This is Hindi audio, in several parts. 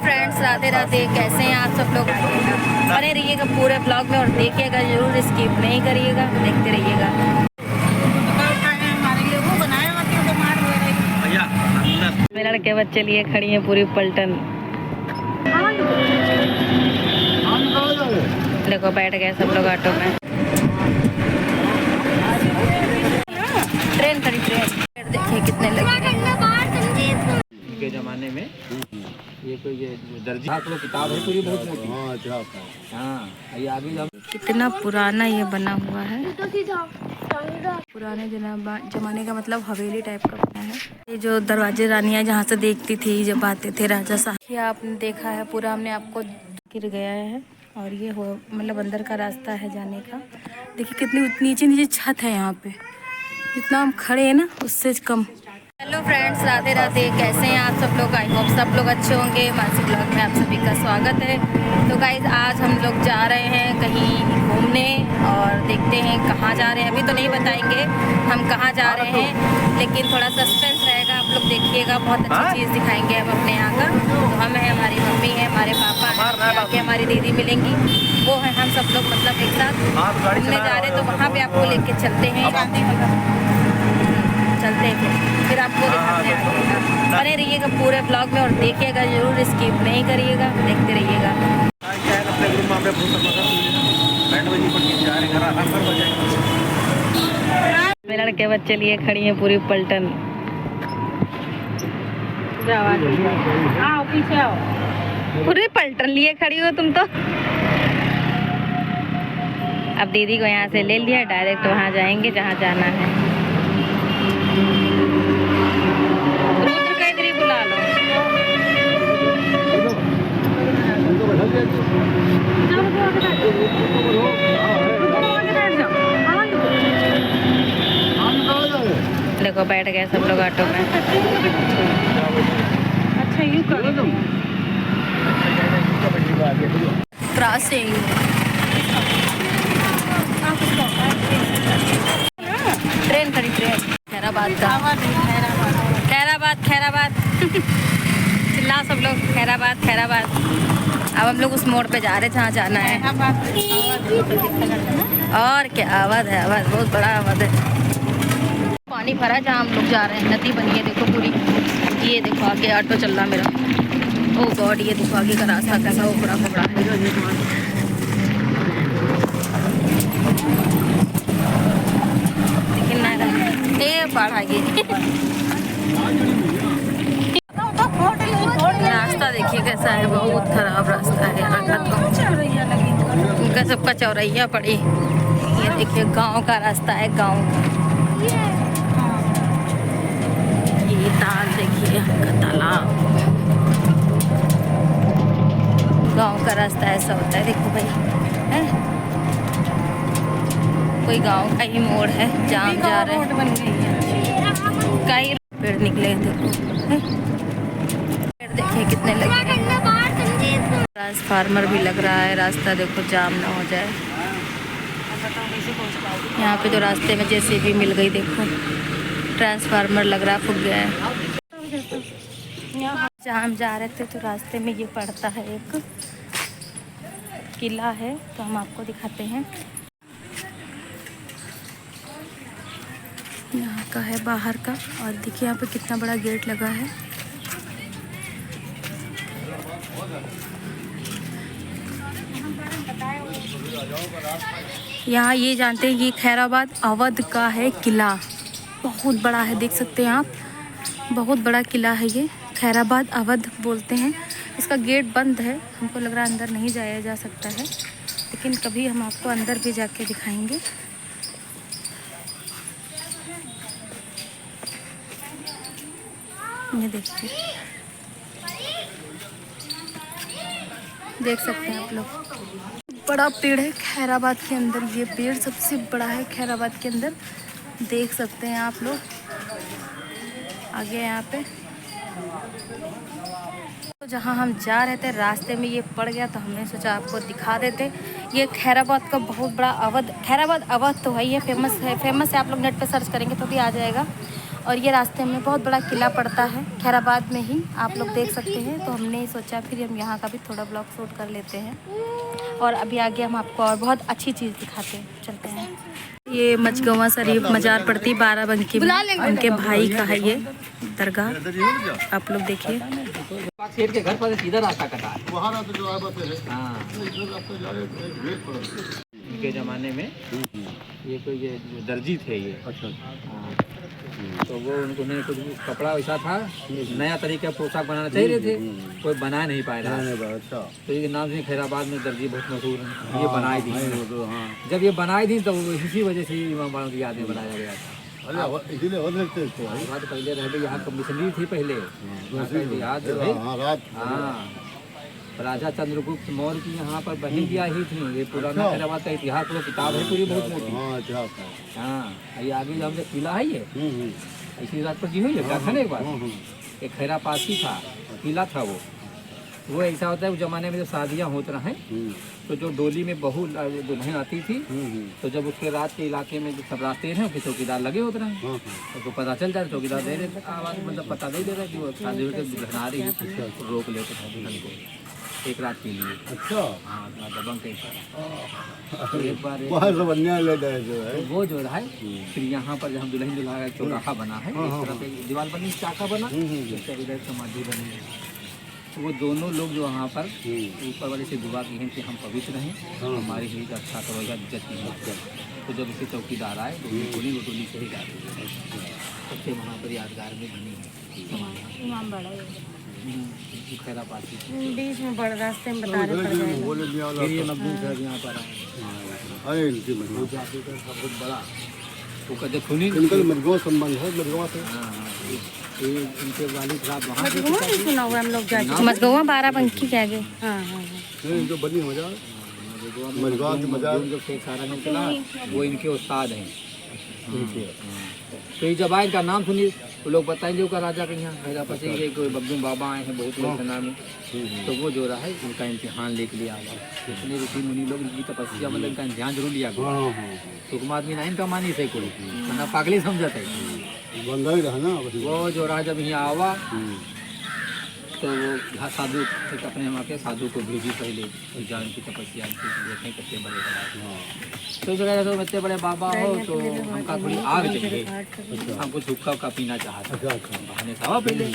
फ्रेंड्स, राधे राधे। कैसे हैं आप सब लोग? बने रहिएगा पूरे ब्लॉग में और देखिएगा जरूर, स्किप नहीं करिएगा, देखते रहिएगा। मेरे लड़के बच्चे लिए खड़ी हैं पूरी पलटन। देखो बैठ गए सब लोग ऑटो में। ट्रेन खड़ी, ट्रेन देखिए कितने लगे के जमाने में। ये कोई दर्जी किताब है पूरी बहुत मोटी। हाँ, ये आगे कितना पुराना ये बना हुआ है। पुराने जमाने का मतलब हवेली टाइप का बना है। ये जो दरवाजे रानियां जहाँ से देखती थी जब आते थे राजा साहब, ये आपने देखा है पूरा, हमने आपको गिर गया है। और ये हो मतलब अंदर का रास्ता है जाने का। देखिए कितनी नीचे नीचे छत है यहाँ पे, जितना हम खड़े हैं ना उससे कम। Hello friends, Radhe Radhe. कैसे हैं आप सब लोग? आई होप सब लोग अच्छे होंगे। मानसी ब्लॉग में आप सभी का स्वागत है। तो गाइज आज हम लोग जा रहे हैं कहीं घूमने और देखते हैं कहाँ जा रहे हैं। अभी तो नहीं बताएंगे हम कहाँ जा रहे हैं, लेकिन थोड़ा सस्पेंस रहेगा, आप लोग देखिएगा। बहुत अच्छी चीज़ दिखाएंगे हम अपने यहाँ का। तो हम हैं, हमारी मम्मी है, हमारे पापा हैं, यहाँ के हमारी दीदी मिलेंगी, वो है, हम सब लोग मतलब एक साथ घूमने जा रहे हैं। तो वहाँ पर आपको लेके चलते हैं, चलते हैं फिर आपको दिखाते हैं। बने रहिएगा पूरे ब्लॉग में और देखिएगा जरूर, स्किप नहीं करिएगा, देखते रहिएगा। मेरे लड़के बच्चे लिए खड़ी हैं पूरी पलटन। पीछे आओ, पूरी पलटन लिए खड़ी हो तुम तो। अब दीदी को यहाँ से ले लिया, डायरेक्ट वहाँ जाएंगे जहाँ जाना है। रुद्र का इधर ही बुला लो। देखो बैठ गए सब लोग ऑटो में। अच्छा यूँ करो तुम। क्रॉसिंग ट्रेन खड़ी, ट्रेन खैराबाद का। खैराबाद चिल्ला सब लोग, खैराबाद। अब हम लोग उस मोड़ पे जा रहे हैं जहाँ जाना है। और क्या आवाज़ है, आवाज़ बहुत बड़ा आवाज़ है। पानी भरा जहाँ हम लोग जा रहे हैं, नदी बनी है देखो पूरी। ये देखो आगे ऑटो चल रहा मेरा। ओ गॉड, ये देखो आगे का रास्ता कैसा उबड़ा है। बाढ़ आ गई। रास्ता देखिए कैसा है, बहुत खराब रास्ता है यहाँ का। तो उनका सबका चौरैया पड़ी। ये देखिए गांव का रास्ता है, गांव का। ये ताल देखिए का तालाब। गांव का रास्ता ऐसा होता है, देखो भाई है? कोई गांव का ही मोड़ है जहाँ हम जा रहे हैं। कई पेड़ निकले हैं देखो, पेड़ देखिए कितने लगे। ट्रांसफार्मर भी लग रहा है, रास्ता देखो जाम ना हो जाए। यहाँ पे तो रास्ते में जेसीबी मिल गई, देखो ट्रांसफार्मर लग रहा, फूक गया है। जहाँ हम जा रहे थे तो रास्ते में ये पड़ता है, एक किला है, तो हम आपको दिखाते हैं। यहाँ का है बाहर का, और देखिए यहाँ पे कितना बड़ा गेट लगा है। यहाँ ये जानते हैं ये खैराबाद अवध का है किला, बहुत बड़ा है, देख सकते हैं आप, बहुत बड़ा किला है ये। खैराबाद अवध बोलते हैं। इसका गेट बंद है, हमको लग रहा है अंदर नहीं जाया जा सकता है, लेकिन कभी हम आपको अंदर भी जाके दिखाएंगे। ये देखिए, देख सकते हैं आप लोग, बड़ा पेड़ है खैराबाद के अंदर। ये पेड़ सबसे बड़ा है खैराबाद के अंदर, देख सकते हैं आप लोग। आगे यहाँ पे तो जहाँ हम जा रहे थे रास्ते में ये पड़ गया, तो हमने सोचा आपको दिखा देते। ये खैराबाद का बहुत बड़ा अवध, खैराबाद अवध तो है, ये फेमस है, आप लोग नेट पे सर्च करेंगे तो भी आ जाएगा। और ये रास्ते में बहुत बड़ा किला पड़ता है खैराबाद में ही, आप लोग देख सकते हैं। तो हमने सोचा फिर हम यहाँ का भी थोड़ा ब्लॉग शूट कर लेते हैं और अभी आगे हम आपको और बहुत अच्छी चीज़ दिखाते हैं, चलते हैं। ये मचगवा शरीफ मजार पड़ती बाराबंकी में, उनके भाई का है ये दरगाह, आप लोग देखिए। सेठ के घर पर सीधा रास्ता कटा है। हाँ, के जमाने में ये कोई ये दर्जी थे ये। अच्छा। हाँ, तो वो उन्होंने कुछ कपड़ा वैसा था, नया तरीका पोशाक बनाना चाह रहे थे, कोई बना नहीं पाया था। अच्छा। तो ये नाम से खैराबाद में दर्जी बहुत मशहूर है, ये बनाई थी। जब ये बनाई थी तो इसी वजह से इमाम बाड़ों की याद में बनाया गया था। पहले रह यहाँ कमिश्नरी थी पहले, याद है। हाँ, राजा चंद्रगुप्त मौर्य की यहाँ पर बहन भी आई थी। ये पुराना खैराबाद का इतिहास वो किताब है पूरी, बहुत मोटी। हाँ, ये आगे जो हमने किला है ये इसी रात पर जी हुई है। क्या था ना एक बार एक खैरापासी था, किला था वो ऐसा होता है उस जमाने में जब शादियाँ होते रहे तो जो डोली में बहू दुल्हन आती थी तो जब उसके रात के इलाके में जो सब रास्ते हैं उसके चौकीदार लगे होते रहे, तो पता चल जाए चौकीदार दे रहे आवाज़, मतलब पता नहीं दे रहा कि वो शादी होकर दुल्हन आ रही है, तो रोक लेते थे दुल्हन को एक रात के लिए। अच्छा। हाँ, दबंग के एक बार वो जो है फिर यहाँ पर जहाँ दुल्हन दुल्हा चौराहा बना है, इस तरह से दीवार बनी, चाका बना, इधर समाधि बनी है। तो वो दोनों लोग जो वहाँ पर ऊपर वाले से दुआ की हैं कि हम पवित्र हैं, हमारी ही रक्षा करोगा, इज्जत की। तो जब इसे चौकीदार आए तो वो टोली से ही जा रही है, सबसे वहाँ पर यादगार में बनी है इमाम बाड़ा खैरापासी बीच में बड़े रास्ते में बता रहे फिर ये मकबूल साहब यहाँ पर आए। बहुत बड़ा वो कहते खूनी मजगवा संबंध है मजगवा से। इनके वालिद साहब वहाँ से सुना हुआ हम लोग जाके मजगवा बाराबंकी के आगे। जो बनी मजगवा जो शेख सारा ने चला वो इनके उस्ताद हैं। तो ये जब आए इनका नाम सुनिए तो लोग बताएंगे का राजा के यहाँ खैरापासी के कोई बब्बू बाबा आए हैं, बहुत लोग नाम है। तो वो जो रहा है इनका इम्तिहान लेके लिया गया, इतने ऋषि मुनि लोग इनकी तपस्या मतलब इनका इम्तिहान जरूर लिया गया। तो कुमार आदमी ना इनका मानी से कोई ना पागली समझते वो जो रहा जब यहाँ आवा तो वो साधु अपने वहाँ के साधु को भेजी पहले जान की तपस्या देखें कितने बड़े तो जगह तो इतने बड़े बाबा हो तो हमका थोड़ी आग चाहिए, हमको हुक्का उक्का पीना चाहता बहाने था पहले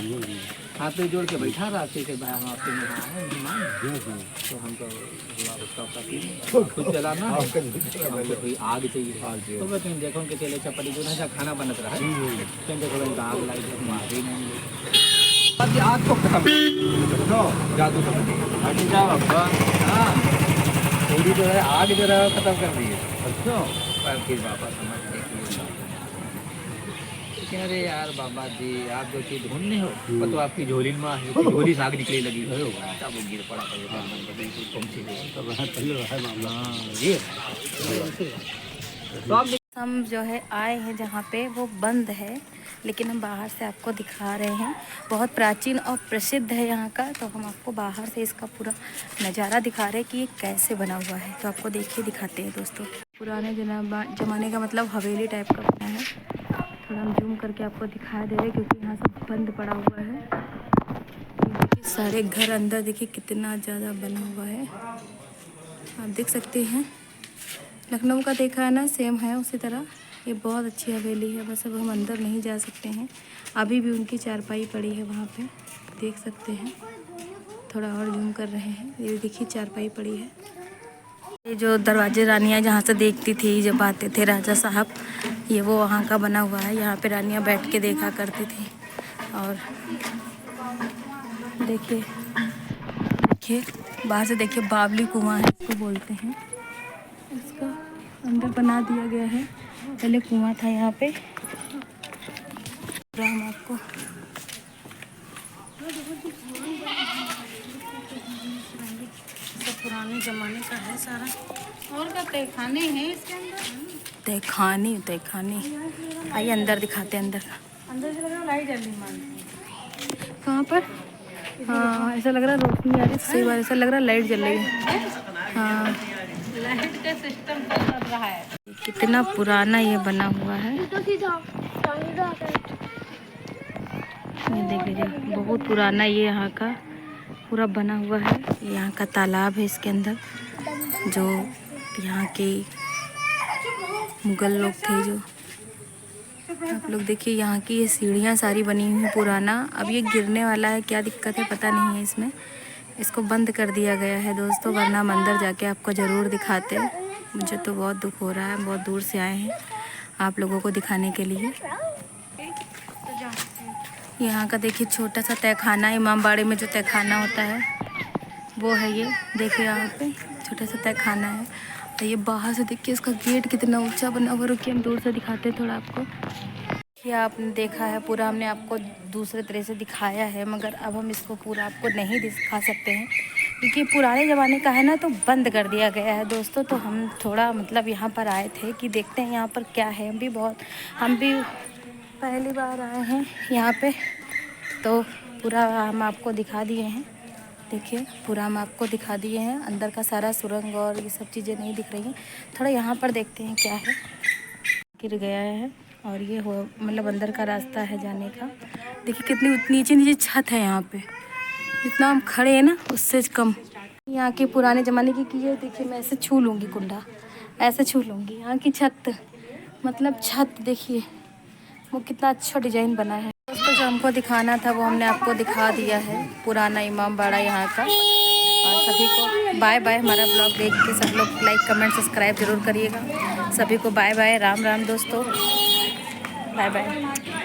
हाथ पे जोड़ के बैठा रहा थे भाई हम आपके मेहमान तो हमको उसका उक्का पीने खुद चलाना हमको थोड़ी आग चाहिए। तो मैं कहीं देखो कि चले चपड़ी जो ना खाना बनत रहा है कहीं देखो आग लाई हम आगे नहीं आग को खत्म जादू हाँ थोड़ी जो है आग जो है खत्म कर दी है। अच्छा फिर बाबा समझ लेकिन अरे यार बाबा जी आप जो चीज़ ढूंढने हो वो तो आपकी झोली में झोली से आग निकले लगी तब वो गिर पड़ा हम जो है आए हैं जहाँ पे वो बंद है, लेकिन हम बाहर से आपको दिखा रहे हैं। बहुत प्राचीन और प्रसिद्ध है यहाँ का, तो हम आपको बाहर से इसका पूरा नज़ारा दिखा रहे हैं कि ये कैसे बना हुआ है। तो आपको देखिए दिखाते हैं दोस्तों। पुराने ज़माने का मतलब हवेली टाइप का बना है। थोड़ा हम जूम करके आपको दिखा दे रहे क्योंकि यहाँ सब बंद पड़ा हुआ है। देखिए सारे घर अंदर देखिए कितना ज़्यादा बना हुआ है, आप देख सकते हैं। लखनऊ का देखा है ना, सेम है उसी तरह। ये बहुत अच्छी हवेली है, बस अब हम अंदर नहीं जा सकते हैं। अभी भी उनकी चारपाई पड़ी है वहाँ पे, देख सकते हैं। थोड़ा और जूम कर रहे हैं, ये देखिए चारपाई पड़ी है। ये जो दरवाजे रानियाँ जहाँ से देखती थी जब आते थे राजा साहब, ये वो वहाँ का बना हुआ है। यहाँ पे रानियाँ बैठ के देखा करती थी। और देखिए देखिए बाहर से देखिए बावली कुआं है इसको बोलते हैं। इसका अंदर बना दिया गया है, पहले कुआं था यहाँ पे। हम आपको पुराने ज़माने का है सारा। और क्या तहखाने हैं इसके अंदर? तहखाने आइए अंदर दिखाते हैं। अंदर से लग रहा लाइट जल रही कहाँ पर? हाँ ऐसा लग रहा रोशनी आ रही, सही बात ऐसा लग रहा लाइट जल रही है। हाँ लाइट का सिस्टम चल रहा है। कितना पुराना ये बना हुआ है। ये देख लीजिए, बहुत पुराना ये यहाँ का पूरा बना हुआ है। यहाँ का तालाब है इसके अंदर, जो यहाँ के मुगल लोग थे जो। आप लोग देखिए यहाँ की ये सीढ़ियाँ सारी बनी हुई हैं पुराना। अब ये गिरने वाला है, क्या दिक्कत है पता नहीं है इसमें। इसको बंद कर दिया गया है दोस्तों, वरना हम अंदर जाके आपको ज़रूर दिखाते। मुझे तो बहुत दुख हो रहा है, बहुत दूर से आए हैं आप लोगों को दिखाने के लिए। यहाँ का देखिए छोटा सा तहखाना, इमामबाड़े में जो तहखाना होता है वो है ये। देखिए यहाँ पे छोटा सा तहखाना है। और ये बाहर से देखिए इसका गेट कितना ऊंचा बना हुआ। रुकिए हम दूर से दिखाते हैं थोड़ा आपको। ये आपने देखा है पूरा, हमने आपको दूसरे तरह से दिखाया है, मगर अब हम इसको पूरा आपको नहीं दिखा सकते हैं क्योंकि पुराने ज़माने का है ना, तो बंद कर दिया गया है दोस्तों। तो हम थोड़ा मतलब यहाँ पर आए थे कि देखते हैं यहाँ पर क्या है। हम भी पहली बार आए हैं यहाँ पे, तो पूरा हम आपको दिखा दिए हैं। देखिए पूरा हम आपको दिखा दिए हैं, अंदर का सारा सुरंग और ये सब चीज़ें नहीं दिख रही हैं। थोड़ा यहाँ पर देखते हैं क्या है। गिर गया है और ये हो मतलब अंदर का रास्ता है जाने का। देखिए कितनी नीचे नीचे छत है यहाँ पे, जितना हम खड़े हैं ना उससे कम। यहाँ के पुराने ज़माने की ये देखिए, मैं ऐसे छू लूँगी कुंडा, ऐसे छू लूँगी। यहाँ की छत मतलब छत देखिए वो कितना अच्छा डिज़ाइन बना है दोस्तों। जो हमको दिखाना था वो हमने आपको दिखा दिया है, पुराना इमामबाड़ा यहाँ का। और सभी को बाय बाय। हमारा ब्लॉग देख के सब लोग लाइक कमेंट सब्सक्राइब ज़रूर करिएगा। सभी को बाय बाय, राम राम दोस्तों, बाय बाय।